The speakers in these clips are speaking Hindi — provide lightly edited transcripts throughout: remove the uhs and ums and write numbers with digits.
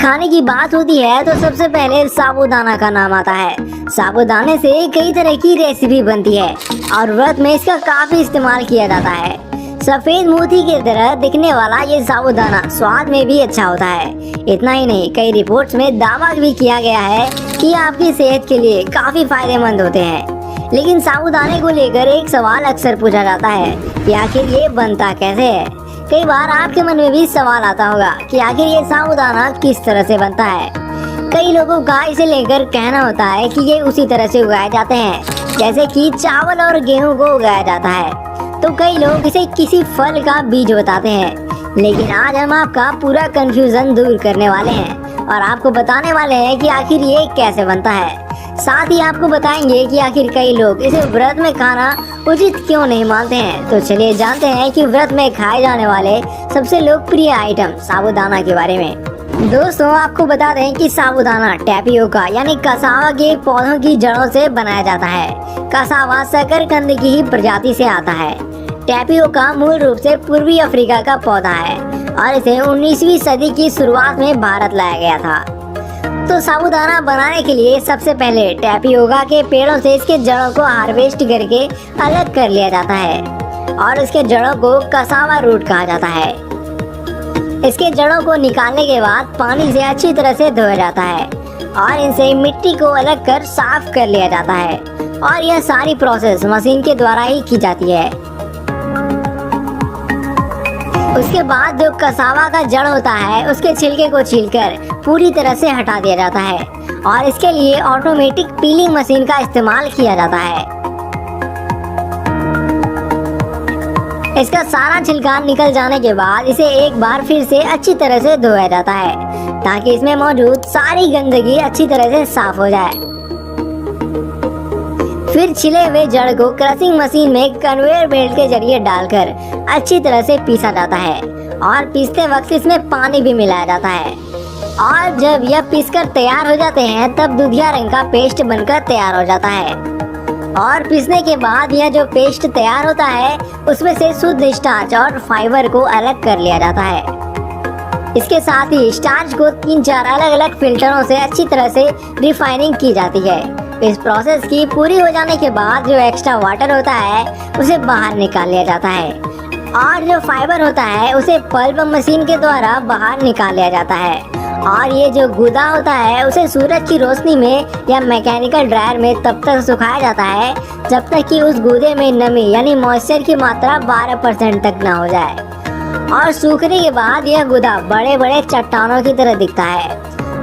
खाने की बात होती है तो सबसे पहले साबूदाना का नाम आता है। साबूदाने से कई तरह की रेसिपी बनती है और व्रत में इसका काफी इस्तेमाल किया जाता है। सफेद मोती की तरह दिखने वाला ये साबूदाना स्वाद में भी अच्छा होता है। इतना ही नहीं, कई रिपोर्ट्स में दावा भी किया गया है कि आपकी सेहत के लिए काफी फायदेमंद होते हैं। लेकिन साबूदाने को लेकर एक सवाल अक्सर पूछा जाता है कि आखिर ये बनता कैसे है। कई बार आपके मन में भी सवाल आता होगा कि आखिर ये साबूदाना किस तरह से बनता है। कई लोगों का इसे लेकर कहना होता है कि ये उसी तरह से उगाए जाते हैं जैसे कि चावल और गेहूं को उगाया जाता है। तो कई लोग इसे किसी फल का बीज बताते हैं। लेकिन आज हम आपका पूरा कंफ्यूजन दूर करने वाले हैं और आपको बताने वाले हैं कि आखिर ये कैसे बनता है। साथ ही आपको बताएंगे कि आखिर कई लोग इसे व्रत में खाना उचित क्यों नहीं मानते हैं। तो चलिए जानते हैं कि व्रत में खाए जाने वाले सबसे लोकप्रिय आइटम साबूदाना के बारे में। दोस्तों, आपको बता दें कि साबूदाना टैपियोका यानी कसावा के पौधों की जड़ों से बनाया जाता है। कसावा शकरकंद की ही प्रजाति से आता है। टैपियोका मूल रूप से पूर्वी अफ्रीका का पौधा है और इसे 19वीं सदी की शुरुआत में भारत लाया गया था। तो साबूदाना बनाने के लिए सबसे पहले टैपियोका के पेड़ों से इसके जड़ों को हार्वेस्ट करके अलग कर लिया जाता है और इसके जड़ों को कसावा रूट कहा जाता है। इसके जड़ों को निकालने के बाद पानी से अच्छी तरह से धोया जाता है और इनसे मिट्टी को अलग कर साफ कर लिया जाता है और यह सारी प्रोसेस मशीन के द्वारा ही की जाती है। उसके बाद जो कसावा का जड़ होता है उसके छिलके को छीलकर पूरी तरह से हटा दिया जाता है और इसके लिए ऑटोमेटिक पीलिंग मशीन का इस्तेमाल किया जाता है। इसका सारा छिलका निकल जाने के बाद इसे एक बार फिर से अच्छी तरह से धोया जाता है ताकि इसमें मौजूद सारी गंदगी अच्छी तरह से साफ हो जाए। फिर छिले हुए जड़ को क्रशिंग मशीन में कन्वेयर बेल्ट के जरिए डालकर अच्छी तरह से पीसा जाता है और पीसते वक्त इसमें पानी भी मिलाया जाता है और जब यह पीसकर तैयार हो जाते हैं तब दूधिया रंग का पेस्ट बनकर तैयार हो जाता है। और पीसने के बाद यह जो पेस्ट तैयार होता है उसमें से शुद्ध स्टार्च और फाइबर को अलग कर लिया जाता है। इसके साथ ही स्टार्च को 3-4 अलग अलग फिल्टरों से अच्छी तरह से रिफाइनिंग की जाती है। इस प्रोसेस की पूरी हो जाने के बाद जो एक्स्ट्रा वाटर होता है उसे बाहर निकाल लिया जाता है और जो फाइबर होता है उसे पल्प मशीन के द्वारा बाहर निकाल लिया जाता है और ये जो गूदा होता है उसे सूरज की रोशनी में या मैकेनिकल ड्रायर में तब तक सुखाया जाता है जब तक कि उस गूदे में नमी यानी मॉइस्चर की मात्रा 12% तक ना हो जाए। और सूखने के बाद यह गूदा बड़े बड़े चट्टानों की तरह दिखता है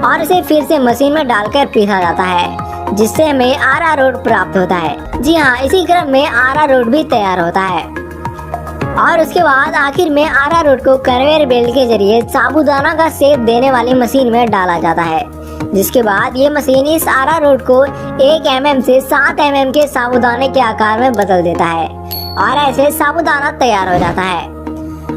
और इसे फिर से मशीन में डालकर पीसा जाता है जिससे हमें आरा रोड प्राप्त होता है। जी हाँ, इसी क्रम में आरा रोड भी तैयार होता है और उसके बाद आखिर में आरा रोड को कन्वेयर बेल्ट के जरिए साबूदाना का शेप देने वाली मशीन में डाला जाता है जिसके बाद ये मशीन इस आरा रोड को 1 mm से 7 mm के साबूदाने के आकार में बदल देता है और ऐसे साबूदाना तैयार हो जाता है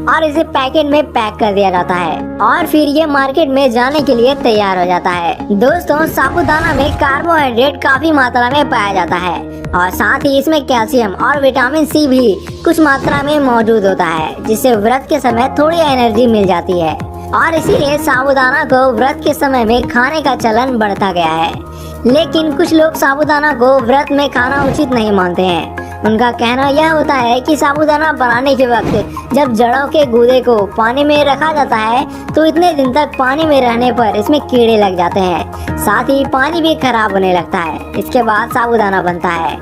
और इसे पैकेट में पैक कर दिया जाता है और फिर ये मार्केट में जाने के लिए तैयार हो जाता है। दोस्तों, साबूदाना में कार्बोहाइड्रेट काफी मात्रा में पाया जाता है और साथ ही इसमें कैल्शियम और विटामिन सी भी कुछ मात्रा में मौजूद होता है जिससे व्रत के समय थोड़ी एनर्जी मिल जाती है और इसीलिए साबूदाना को व्रत के समय में खाने का चलन बढ़ता गया है। लेकिन कुछ लोग साबूदाना को व्रत में खाना उचित नहीं मानते हैं। उनका कहना यह होता है कि साबूदाना बनाने के वक्त जब जड़ों के गूदे को पानी में रखा जाता है तो इतने दिन तक पानी में रहने पर इसमें कीड़े लग जाते हैं, साथ ही पानी भी खराब होने लगता है। इसके बाद साबूदाना बनता है।